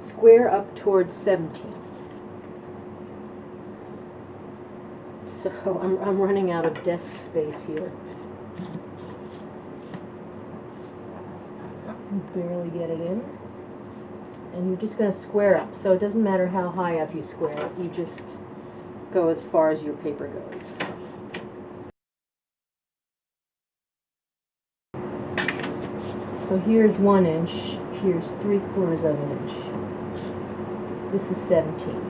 square up towards 17. So I'm running out of desk space here. Barely get it in. And you're just going to square up. So it doesn't matter how high up you square it. You just go as far as your paper goes. So here's 1 inch. Here's 3/4 of an inch. This is 17.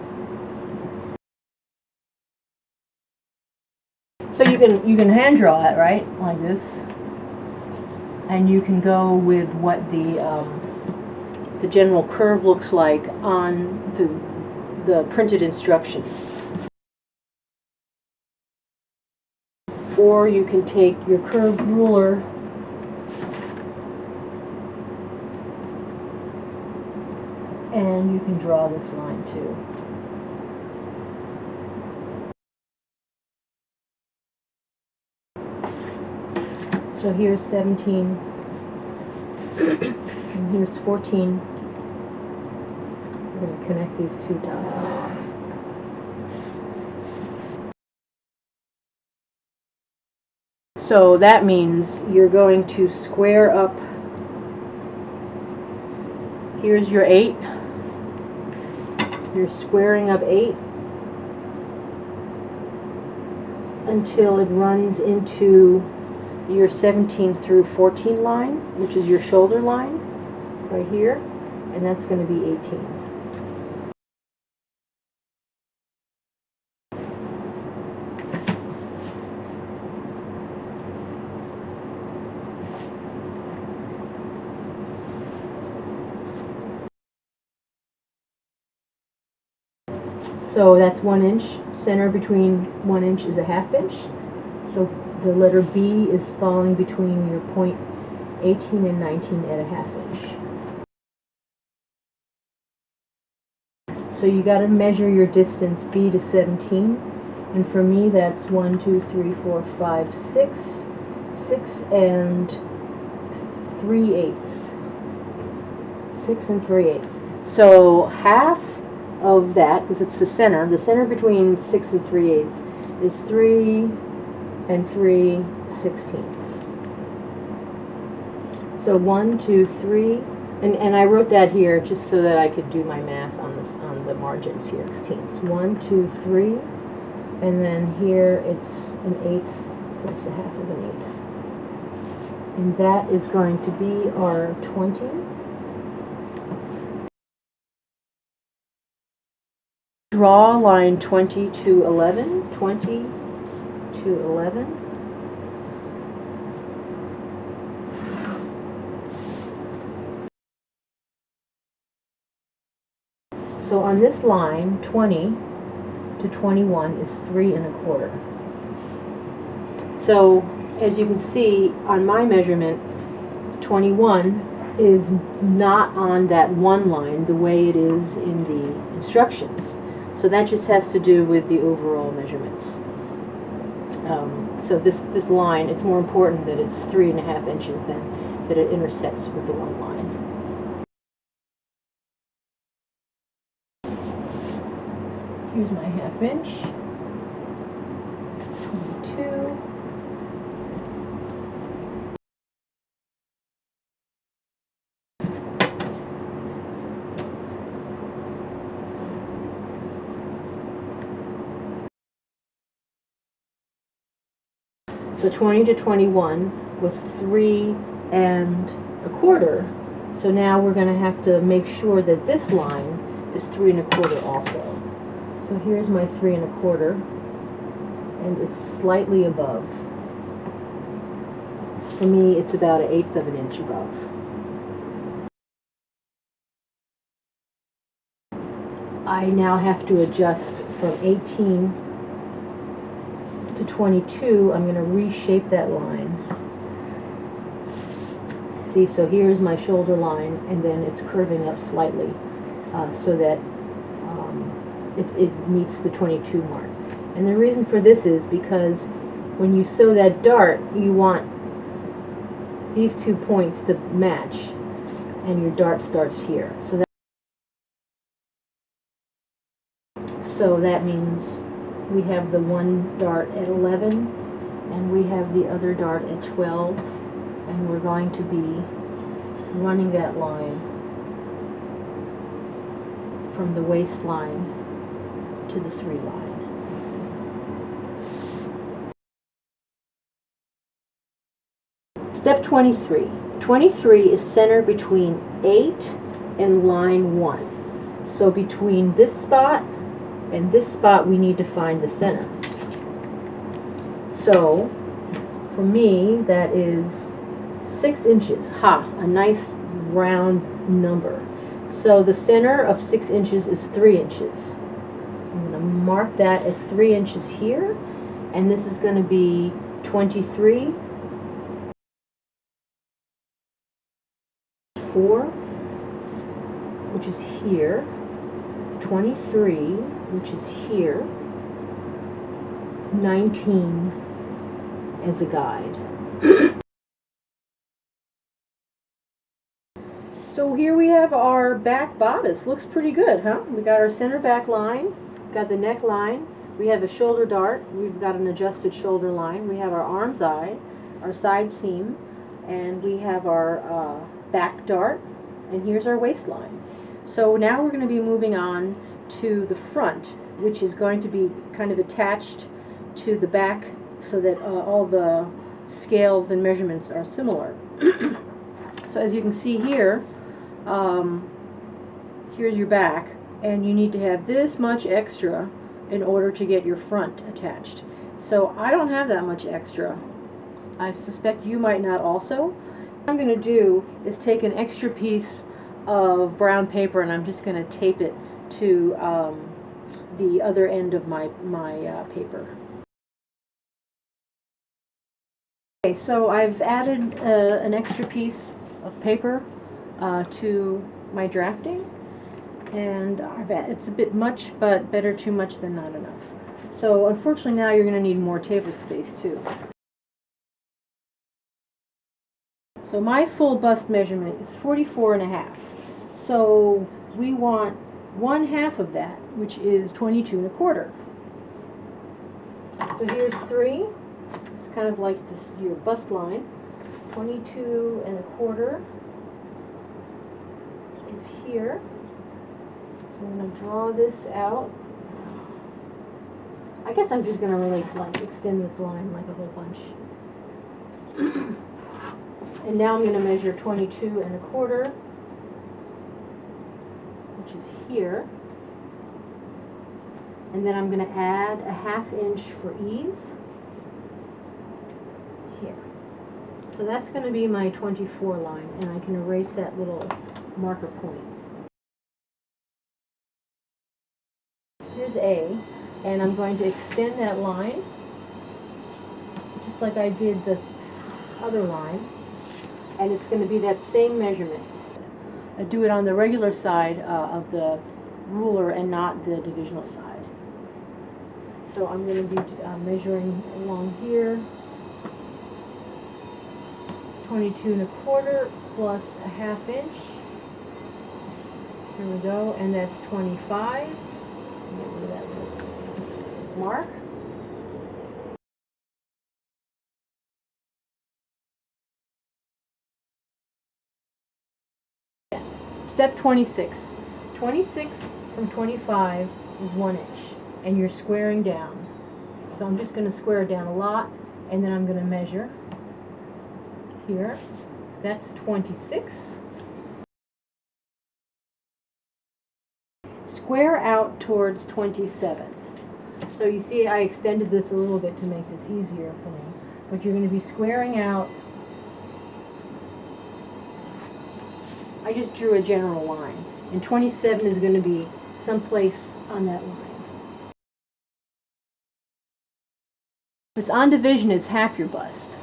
So you can hand draw it, right, like this, and you can go with what the general curve looks like on the printed instructions. Or you can take your curved ruler and you can draw this line too. So here's 17, and here's 14. We're going to connect these two dots. So that means you're going to square up. Here's your 8. You're squaring up 8 until it runs into your 17 through 14 line, which is your shoulder line right here, and that's going to be 18. So that's 1 inch. Center between 1 inch is a 1/2 inch. So the letter B is falling between your point 18 and 19 at a 1/2 inch. So you got to measure your distance B to 17, and for me that's 1, 2, 3, 4, 5, 6, 6 and 3/8. 6 and 3/8. So half of that, because it's the center between 6 and 3/8 is 3 and 3/16. So 1, 2, 3, and I wrote that here just so that I could do my math on the margins here. 16ths. 1, 2, 3, and then here it's an 1/8, so it's a 1/2 of an 1/8, and that is going to be our 20. Draw line 20 to 11. 20 to 11. So on this line, 20 to 21 is 3 1/4. So as you can see on my measurement, 21 is not on that one line the way it is in the instructions. So that just has to do with the overall measurements. So this line, it's more important that it's 3 1/2 inches than that it intersects with the one line. Here's my 1/2 inch. 22. So 20 to 21 was 3 1/4. So now we're going to have to make sure that this line is 3 1/4 also. So here's my 3 1/4, and it's slightly above. For me, it's about 1/8 of an inch above. I now have to adjust from 18 to 22. I'm going to reshape that line. See, so here's my shoulder line, and then it's curving up slightly so that it meets the 22 mark. And the reason for this is because when you sew that dart, you want these 2 points to match, and your dart starts here. So So that means we have the one dart at 11, and we have the other dart at 12, and we're going to be running that line from the waistline to the 3 line. Step 23. 23 is center between 8 and line 1. So between this spot and this spot, we need to find the center. So for me, that is 6 inches. Ha! A nice round number. So the center of 6 inches is 3 inches. I'm going to mark that at 3 inches here, and this is going to be 23, 4, which is here, 23, which is here, 19 as a guide. So here we have our back bodice. Looks pretty good, huh? We got our center back line, got the neck line, we have a shoulder dart, we've got an adjusted shoulder line, we have our arm's eye, our side seam, and we have our back dart, and here's our waistline. So now we're going to be moving on to the front, which is going to be kind of attached to the back so that all the scales and measurements are similar. So as you can see here, here's your back, and you need to have this much extra in order to get your front attached. So I don't have that much extra. I suspect you might not also. What I'm going to do is take an extra piece of brown paper, and I'm just going to tape it to the other end of my paper. Okay, so I've added an extra piece of paper to my drafting, and it's a bit much, but better too much than not enough. So unfortunately now you're going to need more table space too. So my full bust measurement is 44.5. So we want 1/2 of that, which is 22.25. So here's 3. It's kind of like this, your bust line. 22.25 is here. So I'm going to draw this out. I guess I'm just going to really like extend this line like a whole bunch. And now I'm going to measure 22.25, which is here. And then I'm going to add a 1/2 inch for ease here. So that's going to be my 24 line, and I can erase that little marker point. Here's A, and I'm going to extend that line just like I did the other line, and it's going to be that same measurement. I do it on the regular side of the ruler and not the divisional side. So I'm going to be measuring along here, 22.25 plus a 1/2 inch. Here we go, and that's 25. Get rid of that little mark. Step 26. 26 from 25 is 1 inch, and you're squaring down. So I'm just going to square it down a lot, and then I'm going to measure here. That's 26. Square out towards 27. So you see I extended this a little bit to make this easier for me, but you're going to be squaring out. I just drew a general line, and 27 is going to be someplace on that line. If it's on division, it's half your bust.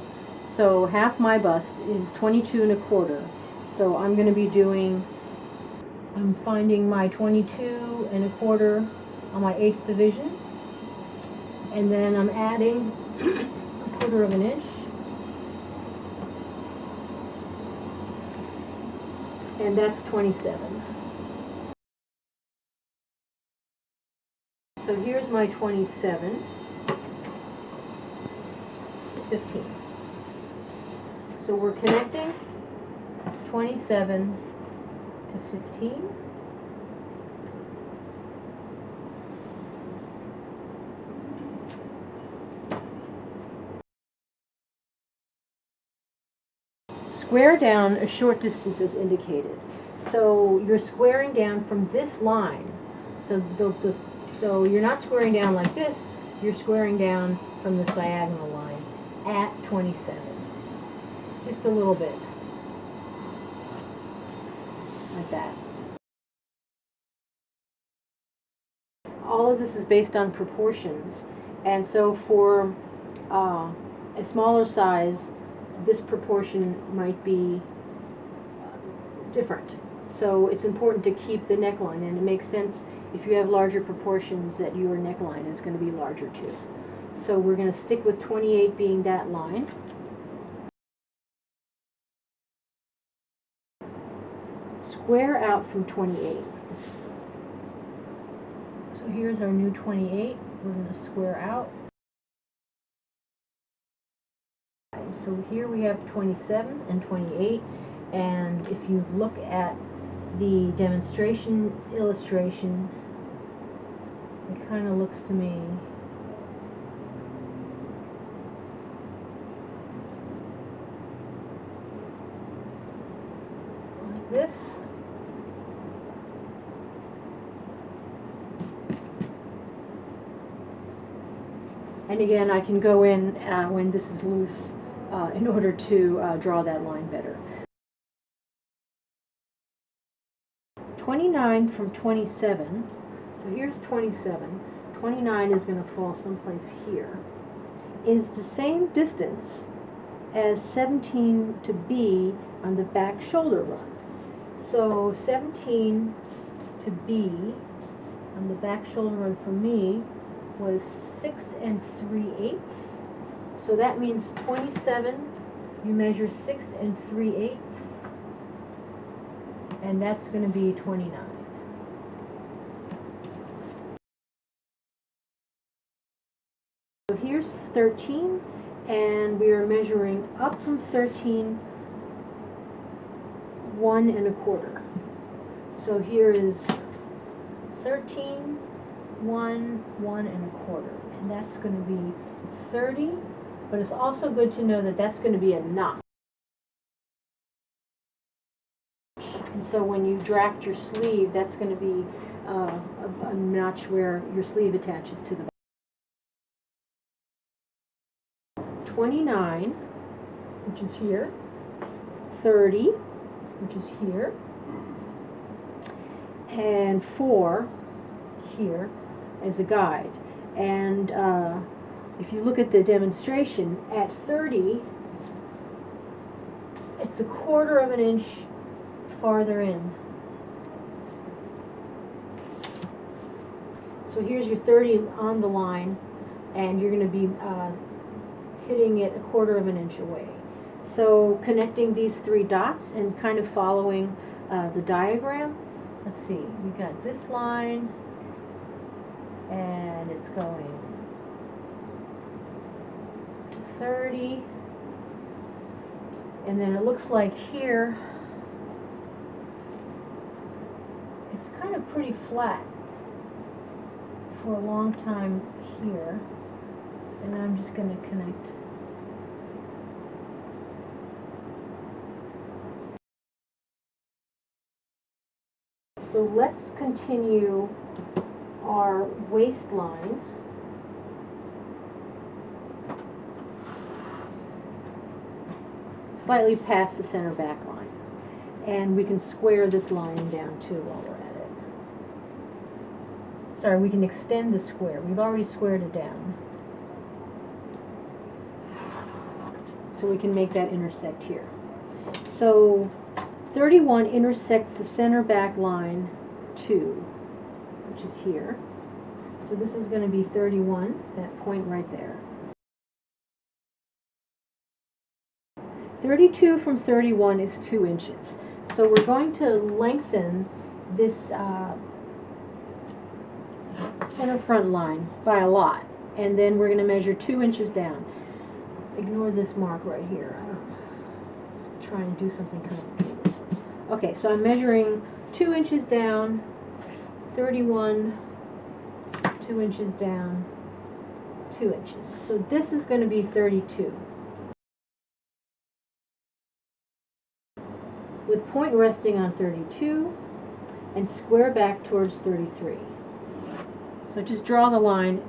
So half my bust is 22.25. So I'm going to be doing, I'm finding my 22.25 on my 8th division, and then I'm adding 1/4 of an inch. And that's 27. So So here's my 27. 15. So we're connecting 27 to 15. Square down a short distance as indicated. So you're squaring down from this line. So so you're not squaring down like this, you're squaring down from the diagonal line at 27. Just a little bit. Like that. All of this is based on proportions. And so for a smaller size, this proportion might be different. So it's important to keep the neckline, and it makes sense if you have larger proportions that your neckline is going to be larger too. So we're going to stick with 28 being that line. Square out from 28. So here's our new 28. We're going to square out. So here we have 27 and 28, and if you look at the demonstration illustration, it kind of looks to me like this. And again, I can go in when this is loose in order to draw that line better. 29 from 27, so here's 27, 29 is going to fall someplace here, is the same distance as 17 to B on the back shoulder run. So 17 to B on the back shoulder run for me was 6 3/8. So that means 27, you measure 6 3/8, and that's going to be 29. So here's 13, and we are measuring up from 13, 1 1/4. So here is 13, 1 1 1/4, and that's going to be 30, but it's also good to know that that's going to be a notch. And so when you draft your sleeve, that's going to be a notch where your sleeve attaches to the bottom. 29, which is here, 30, which is here, and 4 here as a guide. And if you look at the demonstration, at 30, it's 1/4 of an inch farther in. So here's your 30 on the line, and you're going to be hitting it 1/4 of an inch away. So connecting these 3 dots and kind of following the diagram, let's see, we got this line, and it's going to 30, and then it looks like here it's kind of pretty flat for a long time here, and I'm just going to connect. So let's continue our waistline. Slightly past the center back line. And we can square this line down too while we're at it. Sorry, we can extend the square. We've already squared it down. So we can make that intersect here. So 31 intersects the center back line 2, which is here. So this is going to be 31, that point right there. 32 from 31 is 2 inches. So we're going to lengthen this center front line by a lot. And then we're going to measure 2 inches down. Ignore this mark right here. I'm trying to do something complicated. Okay, so I'm measuring 2 inches down, 31, 2 inches down, 2 inches. So this is going to be 32. With point resting on 32 and square back towards 33. So just draw the line.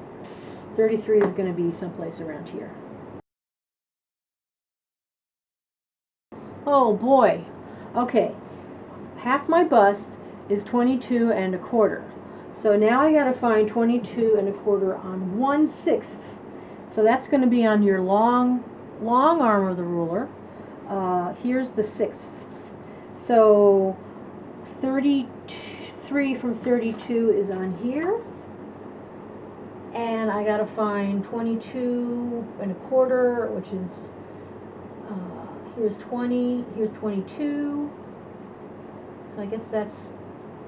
33 is going to be someplace around here. Oh boy. Okay. Half my bust is 22 1/4. So now I got to find 22 1/4 on 1/6. So that's going to be on your long arm of the ruler. Here's the 1/6. So 33 from 32 is on here. And I got to find 22 1/4, which is, here's 20, here's 22. So I guess that's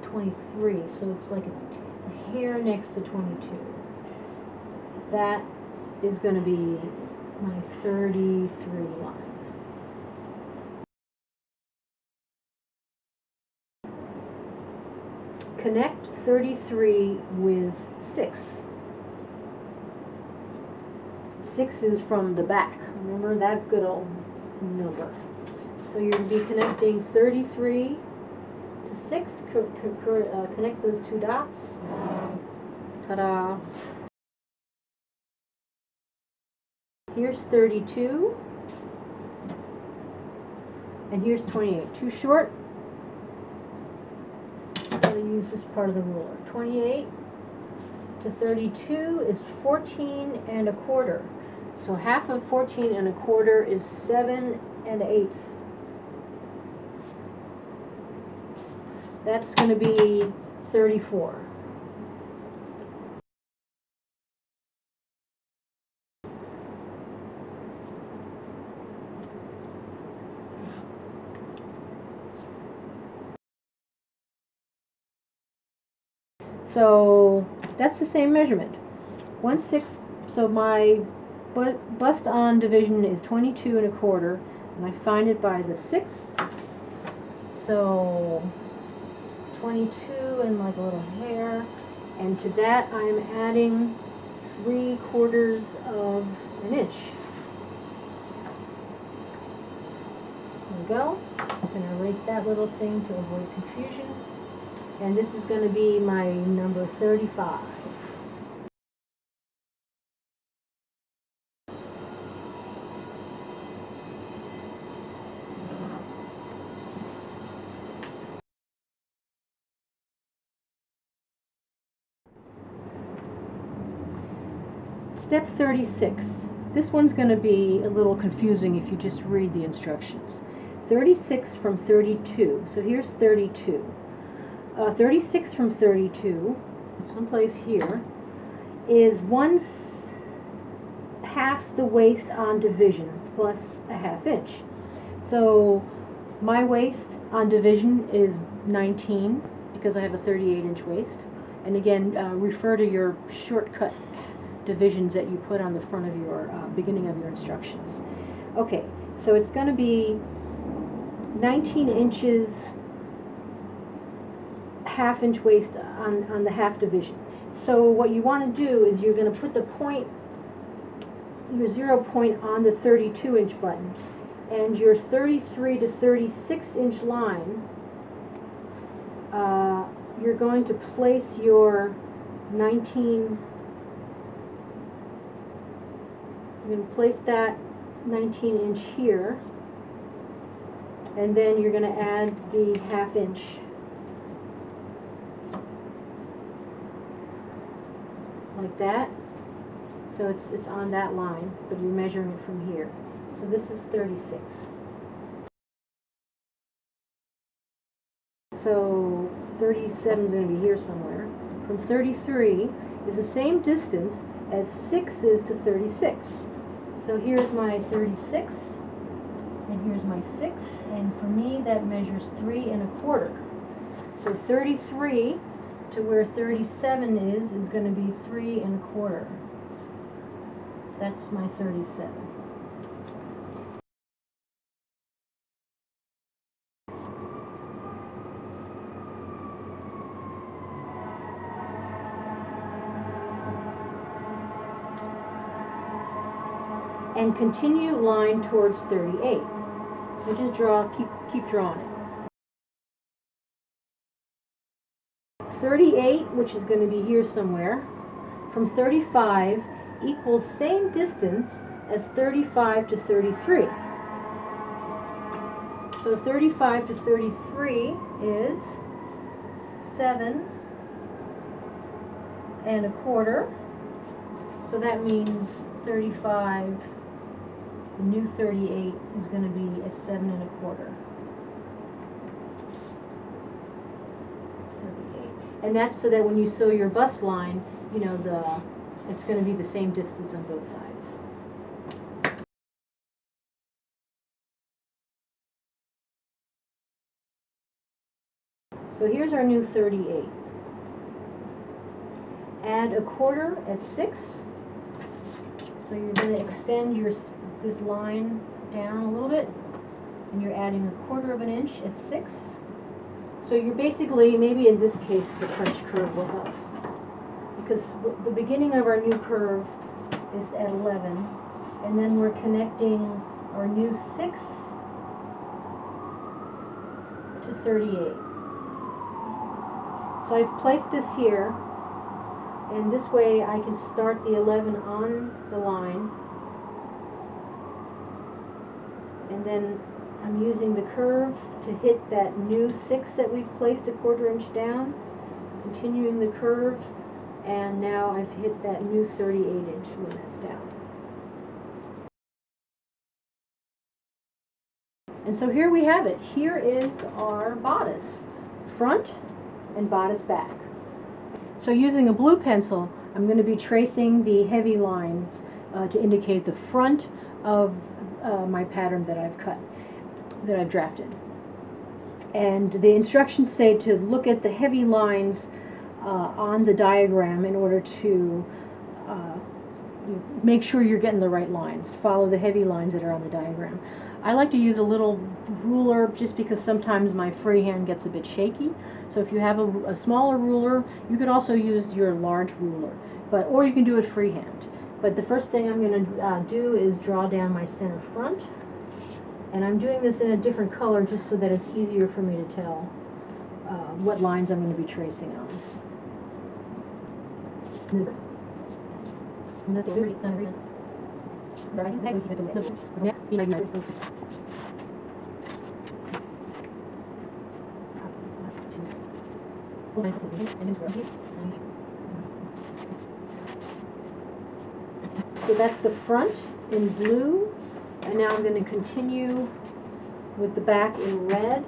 23. So it's like a hair next to 22. That is going to be my 33 line. Connect 33 with 6. 6 is from the back. Remember that good old number. So you're going to be connecting 33 to 6. Connect those 2 dots. Ta-da! Here's 32. And here's 28. Too short? I'm going to use this part of the ruler. 28 to 32 is 14 1/4. So half of 14 1/4 is 7 1/8. That's going to be 34. So that's the same measurement. 1/6. So my bust on division is 22 1/4, and I find it by the 6th. So 22 and like a little hair, and to that I'm adding 3/4 of an inch. There we go. I'm going to erase that little thing to avoid confusion. And this is going to be my number 35. Step 36. This one's going to be a little confusing if you just read the instructions. 36 from 32. So here's 32. 36 from 32, someplace here, is 1/2 the waist on division plus a 1/2 inch. So my waist on division is 19 because I have a 38-inch waist. And again, refer to your shortcut divisions that you put on the front of your beginning of your instructions. Okay, so it's going to be 19 inches 1/2 inch waist on the half division. So what you want to do is you're going to put the point, your 0 point on the 32-inch button, and your 33 to 36-inch line, you're going to place your 19, you're going to place that 19-inch here, and then you're going to add the 1/2 inch like that. So it's on that line, but you're measuring it from here. So this is 36. So 37 is going to be here somewhere. From 33 is the same distance as 6 is to 36. So here's my 36, and here's my 6, and for me that measures 3 1/4. So 33 to where 37 is going to be 3 1/4. That's my 37. And continue line towards 38. So just draw, keep drawing it. 38, which is going to be here somewhere, from 35 equals same distance as 35 to 33. So 35 to 33 is 7 1/4. So that means 35, the new 38 is going to be at 7 1/4. 38. And that's so that when you sew your bust line, you know, it's going to be the same distance on both sides. So here's our new 38. Add 1/4 at 6. So you're going to extend this line down a little bit, and you're adding 1/4 of an inch at 6. So you're basically, maybe in this case, the French curve will help, because the beginning of our new curve is at 11, and then we're connecting our new 6 to 38. So I've placed this here, and this way I can start the 11 on the line, and then I'm using the curve to hit that new 6 that we've placed 1/4 inch down, continuing the curve, and now I've hit that new 38 inch when that's down. And so here we have it. Here is our bodice, front and bodice back. So using a blue pencil, I'm going to be tracing the heavy lines to indicate the front of my pattern that I've cut, that I've drafted. And the instructions say to look at the heavy lines on the diagram in order to make sure you're getting the right lines. Follow the heavy lines that are on the diagram. I like to use a little ruler just because sometimes my freehand gets a bit shaky. So if you have a smaller ruler, you could also use your large ruler, or you can do it freehand. But the first thing I'm going to do is draw down my center front. And I'm doing this in a different color just so that it's easier for me to tell what lines I'm going to be tracing on. So that's the front in blue, and now I'm going to continue with the back in red.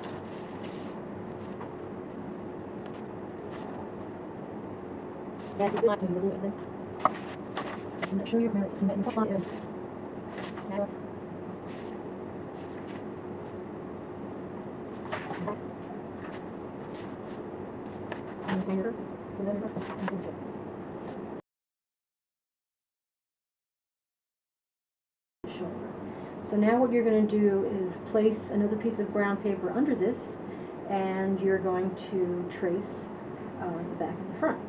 I'm not sure you're shoulder. So now what you're going to do is place another piece of brown paper under this, and you're going to trace the back and the front.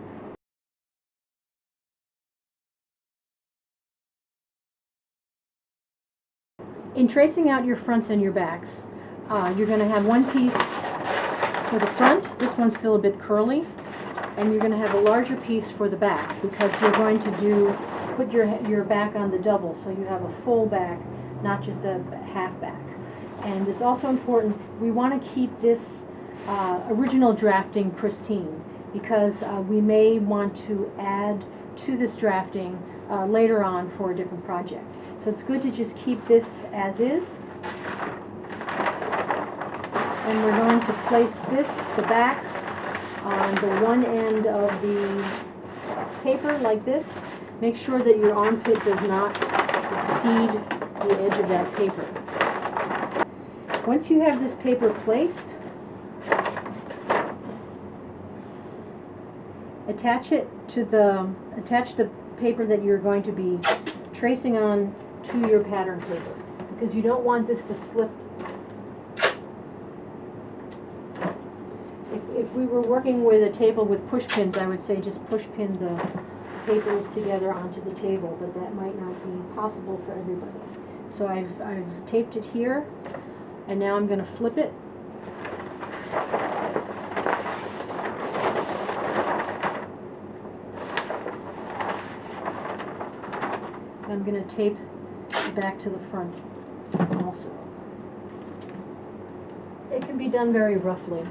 In tracing out your fronts and your backs, you're going to have one piece for the front. This one's still a bit curly, and you're going to have a larger piece for the back because you're going to put your back on the double, so you have a full back, not just a half back. And it's also important, we want to keep this original drafting pristine because we may want to add to this drafting later on for a different project. So it's good to just keep this as is. And we're going to place the back, on the one end of the paper like this. Make sure that your armpit does not exceed the edge of that paper. Once you have this paper placed, attach the paper that you're going to be tracing on to your pattern paper, because you don't want this to slip. If we were working with a table with push pins, I would say just push pin the papers together onto the table, but that might not be possible for everybody. So I've taped it here, and now I'm going to flip it. I'm going to tape back to the front also. It can be done very roughly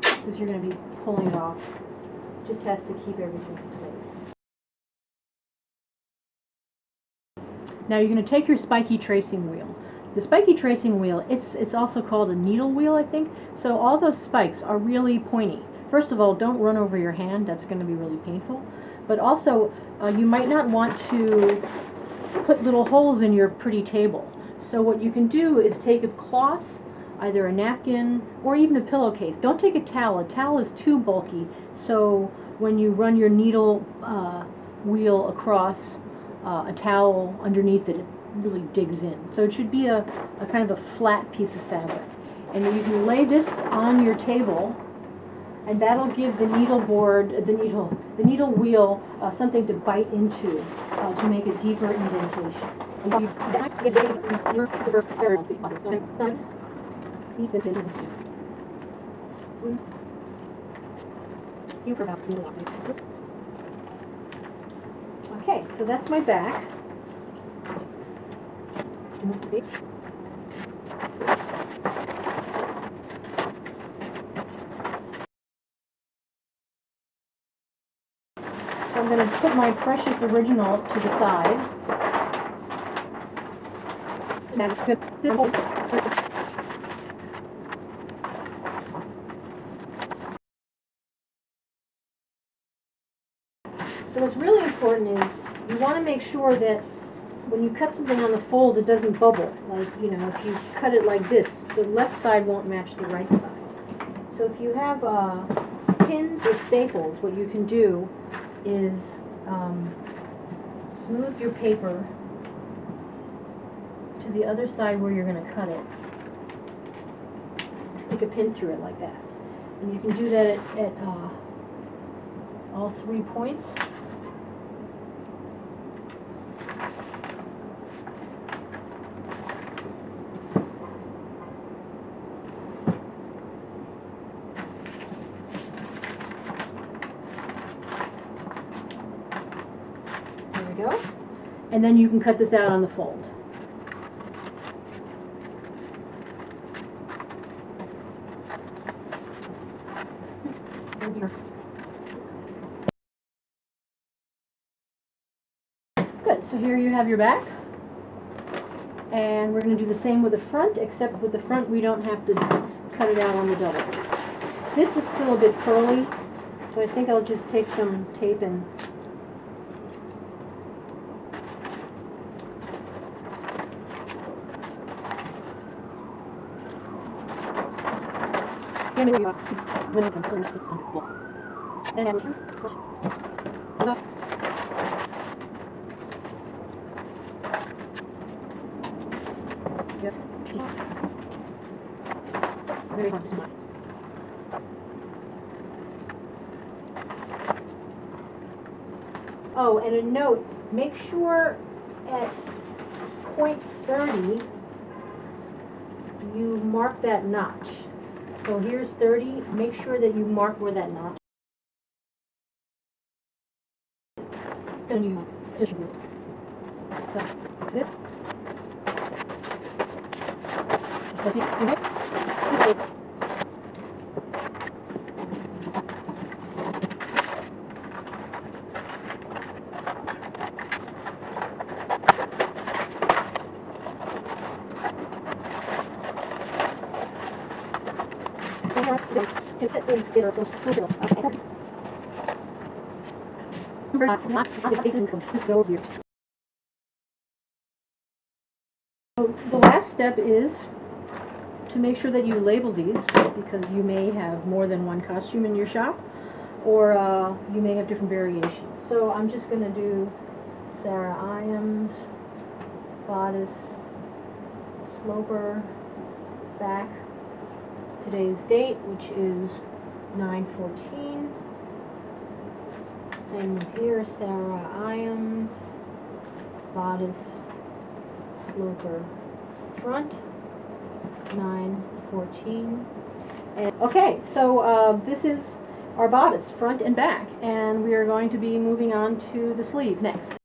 because you're going to be pulling it off. It just has to keep everything in place. Now you're going to take your spiky tracing wheel. The spiky tracing wheel, it's also called a needle wheel, I think. So all those spikes are really pointy. First of all, don't run over your hand. That's going to be really painful. But also, you might not want to put little holes in your pretty table. So what you can do is take a cloth, either a napkin or even a pillowcase. Don't take a towel. A towel is too bulky. So when you run your needle wheel across a towel underneath it, it really digs in. So it should be a kind of a flat piece of fabric. And you can lay this on your table, and that'll give the needle board, the needle wheel, something to bite into to make a deeper indentation. Okay, so that's my back. I'm going to put my precious original to the side. So what's really important is you want to make sure that when you cut something on the fold, it doesn't bubble. Like, you know, if you cut it like this, the left side won't match the right side. So if you have pins or staples, what you can do is smooth your paper to the other side where you're going to cut it. Stick a pin through it like that. And you can do that at all 3 points. There we go. And then you can cut this out on the fold. Good, so here you have your back. And we're going to do the same with the front, except with the front we don't have to cut it out on the double. This is still a bit curly, so I think I'll just take some tape and Oh, and a note, make sure at point 30 you mark that notch. So here's 30, make sure that you mark where that notch is. Then you distribute it. The last step is to make sure that you label these, because you may have more than one costume in your shop. or you may have different variations. So I'm just going to do Sarah Iams, bodice, sloper, back, today's date, which is 9/14. Same with here, Sarah Iams, bodice, sloper, front, 9/14. And okay, so this is our bodice, front and back, and we are going to be moving on to the sleeve next.